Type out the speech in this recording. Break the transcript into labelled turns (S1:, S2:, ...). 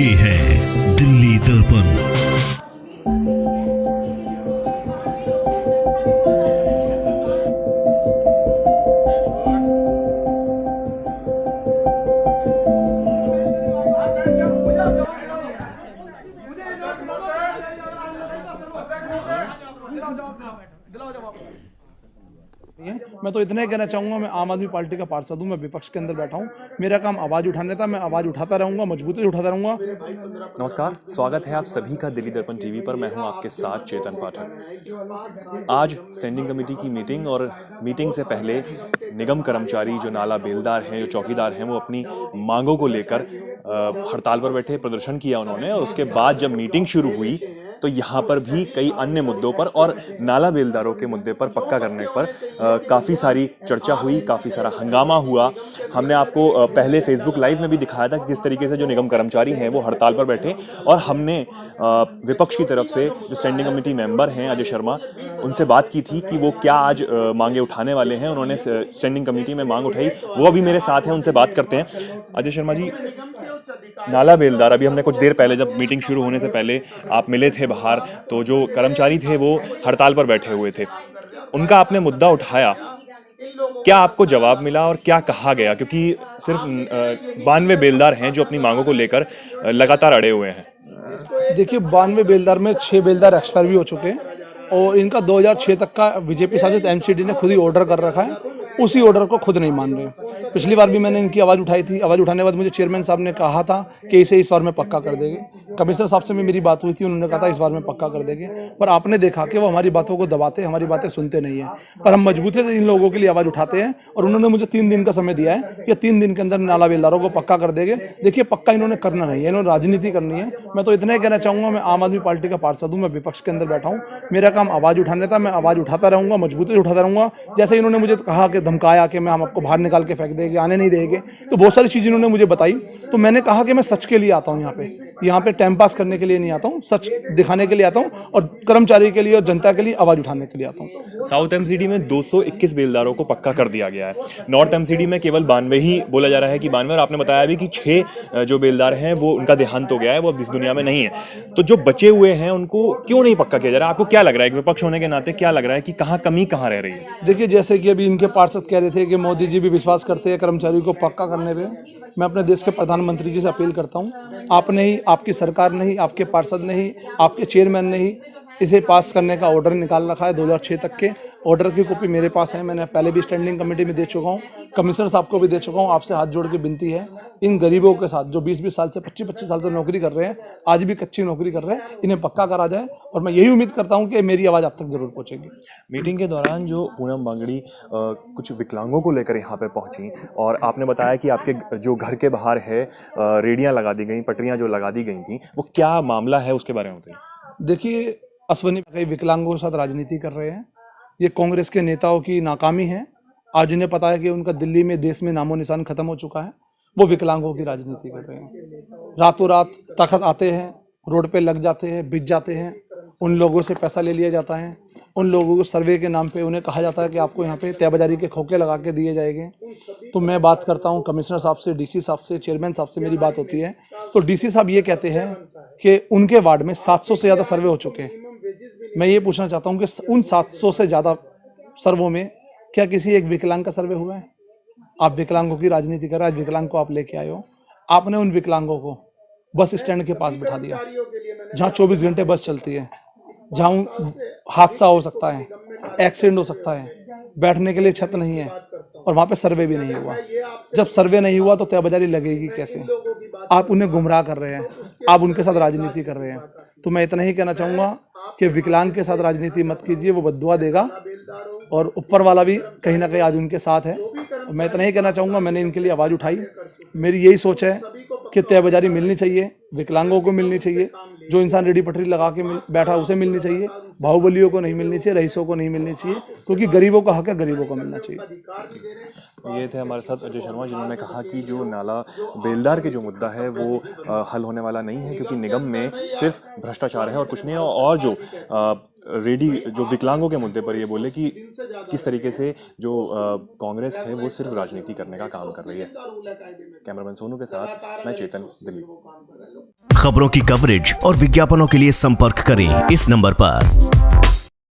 S1: ये है दिल्ली दर्पण।
S2: मैं तो इतना ही कहना चाहूंगा, मैं आम आदमी पार्टी का पार्षद हूं, मैं विपक्ष के अंदर बैठा हूं। मेरा काम आवाज उठाने था, मैं आवाज उठाता रहूंगा, मजबूती से उठाता रहूंगा।
S3: नमस्कार, स्वागत है आप सभी का दिल्ली दर्पण टीवी पर। मैं हूं आपके साथ चेतन पाठक। आज स्टैंडिंग कमेटी की मीटिंग और मीटिंग से पहले निगम कर्मचारी जो नाला बेलदार हैं, जो चौकीदार हैं, वो अपनी मांगों को लेकर हड़ताल पर बैठे, प्रदर्शन किया उन्होंने। और उसके बाद जब मीटिंग शुरू हुई तो यहाँ पर भी कई अन्य मुद्दों पर और नाला बेलदारों के मुद्दे पर पक्का करने पर काफ़ी सारी चर्चा हुई, काफ़ी सारा हंगामा हुआ। हमने आपको पहले फेसबुक लाइव में भी दिखाया था कि किस तरीके से जो निगम कर्मचारी हैं वो हड़ताल पर बैठे, और हमने विपक्ष की तरफ से जो स्टैंडिंग कमेटी मेंबर हैं अजय शर्मा, उनसे बात की थी कि वो क्या आज मांगे उठाने वाले हैं। उन्होंने स्टैंडिंग कमेटी में मांग उठाई, वो अभी मेरे साथ हैं, उनसे बात करते हैं। अजय शर्मा जी, नाला बेलदार, अभी हमने कुछ देर पहले जब मीटिंग शुरू होने से पहले आप मिले थे बाहर, तो जो कर्मचारी थे वो हड़ताल पर बैठे हुए थे, उनका आपने मुद्दा उठाया, क्या आपको जवाब मिला और क्या कहा गया? क्योंकि सिर्फ 92 बेलदार हैं जो अपनी मांगों को लेकर लगातार अड़े हुए हैं।
S2: देखिए, 92 बेलदार में 6 बेलदार एक्सपायर भी हो चुके हैं, और इनका 2006 तक का बीजेपी शासित एमसीडी ने खुद ही ऑर्डर कर रखा है, उसी ऑर्डर को खुद नहीं मान रहे। पिछली बार भी मैंने इनकी आवाज़ उठाई थी, आवाज़ उठाने के बाद मुझे चेयरमैन साहब ने कहा था कि इसे इस बार में पक्का कर देंगे। कमिश्नर साहब से भी मेरी बात हुई थी, उन्होंने कहा था इस बार में पक्का कर देंगे, पर आपने देखा कि वो हमारी बातों को दबाते, हमारी बातें सुनते नहीं है। पर हम मजबूती से इन लोगों के लिए आवाज़ उठाते हैं, और उन्होंने मुझे 3 दिन का समय दिया है कि 3 दिन के अंदर नाला बेलदारों को पक्का कर देंगे। देखिए, पक्का इन्होंने करना नहीं है, इन्होंने राजनीति करनी है। मैं तो इतना ही कहना चाहूँगा, मैं आम आदमी पार्टी का पार्षद हूँ, मैं विपक्ष के अंदर बैठा हूँ। मेरा काम आवाज़ उठाने था, मैं आवाज़ उठाता रहूँगा, मजबूती से उठाता रहूँगा। जैसे इन्होंने मुझे कहा कि धमकाया कि मैं हम आपको बाहर निकाल के फेंक देंगे, आने नहीं देंगे, तो बहुत सारी चीज़ इन्होंने मुझे बताई। तो मैंने कहा कि मैं सच के लिए आता हूँ, यहाँ पे टाइम पास करने के लिए नहीं आता हूँ, सच दिखाने के लिए आता हूँ, और कर्मचारी के लिए और जनता के लिए आवाज़ उठाने के लिए आता हूँ।
S3: साउथ एमसीडी में 221 बेलदारों को पक्का कर दिया गया है। नॉर्थ एमसीडी में केवल 92 ही बोला जा रहा है कि 92, और आपने बताया भी कि 6 जो बेलदार हैं वो उनका देहांत हो गया है, वो अब इस दुनिया में नहीं है। तो जो बचे हुए हैं उनको क्यों नहीं पक्का किया जा रहा है? आपको क्या लग रहा है, एक विपक्ष होने के नाते क्या लग रहा है कि कहाँ कमी कहाँ रह रही है?
S2: देखिए, जैसे कि अभी इनके पार्षद कह रहे थे कि मोदी जी भी विश्वास करते हैं कर्मचारी को पक्का करने पे, मैं अपने देश के प्रधानमंत्री जी से अपील करता हूँ, आपने ही, आपकी सरकार ने ही, आपके पार्षद ने ही, आपके चेयरमैन ने ही इसे पास करने का ऑर्डर निकाल रखा है। 2006 तक के ऑर्डर की कॉपी मेरे पास है, मैंने पहले भी स्टैंडिंग कमेटी में दे चुका हूँ, कमिश्नर साहब को भी दे चुका हूँ। आपसे हाथ जोड़ के विनती है, इन गरीबों के साथ जो 20-20 साल से 25-25 साल से नौकरी कर रहे हैं, आज भी कच्ची नौकरी कर रहे हैं, इन्हें पक्का करा जाए, और मैं यही उम्मीद करता हूँ कि मेरी आवाज़ आप तक जरूर पहुँचेगी।
S3: मीटिंग के दौरान जो पूनम बांगड़ी कुछ विकलांगों को लेकर यहाँ पे पहुंची, और आपने बताया कि आपके जो घर के बाहर है रेडियां लगा दी गई, पटरियां जो लगा दी गई थी, वो क्या मामला है, उसके बारे में बताइए।
S2: देखिए, अश्विनी कई विकलांगों के साथ राजनीति कर रहे हैं, ये कांग्रेस के नेताओं की नाकामी है। आज उन्हें पता है कि उनका दिल्ली में, देश में नामो निशान खत्म हो चुका है, वो विकलांगों की राजनीति कर रहे हैं। रातों रात तख्त आते हैं, रोड पे लग जाते हैं, बिक जाते हैं, उन लोगों से पैसा ले लिया जाता है, उन लोगों को सर्वे के नाम पे उन्हें कहा जाता है कि आपको यहाँ पे तयबाजारी के खोखे लगा के दिए जाएंगे। तो मैं बात करता हूँ कमिश्नर साहब से, डीसी साहब से, चेयरमैन साहब से मेरी बात होती है, तो डीसी साहब ये कहते हैं कि उनके वार्ड में 700 से ज़्यादा सर्वे हो चुके हैं। मैं ये पूछना चाहता हूँ कि उन 700 से ज़्यादा सर्वों में क्या किसी एक विकलांग का सर्वे हुआ है? आप विकलांगों की राजनीति कर रहे हैं, आज विकलांग को आप लेके आए हो, आपने उन विकलांगों को बस स्टैंड के पास बिठा दिया, जहाँ 24 घंटे बस चलती है, जहाँ हादसा हो सकता है, एक्सीडेंट हो सकता है, बैठने के लिए छत नहीं है, और वहाँ पे सर्वे भी नहीं हुआ। जब सर्वे नहीं हुआ तो तयबाजारी लगेगी कैसे? आप उन्हें गुमराह कर रहे हैं, आप उनके साथ राजनीति कर रहे हैं। तो मैं इतना ही कहना चाहूँगा कि विकलांग के साथ राजनीति मत कीजिए, वो बद्दुआ देगा, और ऊपर वाला भी कहीं ना कहीं आज उनके साथ है। मैं इतना ही कहना चाहूँगा, मैंने इनके लिए आवाज़ उठाई, मेरी यही सोच है कि तयबाजारी मिलनी चाहिए, विकलांगों को मिलनी चाहिए, जो इंसान रेडी पटरी लगा के बैठा उसे मिलनी चाहिए, बाहुबलियों को नहीं मिलनी चाहिए, रईसों को नहीं मिलनी चाहिए, क्योंकि गरीबों का हक है, गरीबों को मिलना चाहिए।
S3: ये थे हमारे साथ अजय शर्मा, जिन्होंने कहा कि जो नाला बेलदार के जो मुद्दा है वो हल होने वाला नहीं है, क्योंकि निगम में सिर्फ भ्रष्टाचार है और कुछ नहीं है, और जो रेडी जो विकलांगों के मुद्दे पर ये बोले कि किस तरीके से जो कांग्रेस है वो सिर्फ राजनीति करने का काम कर रही है। कैमरामैन सोनू के साथ मैं चेतन, दिल्ली।
S1: खबरों की कवरेज और विज्ञापनों के लिए संपर्क करें इस नंबर पर।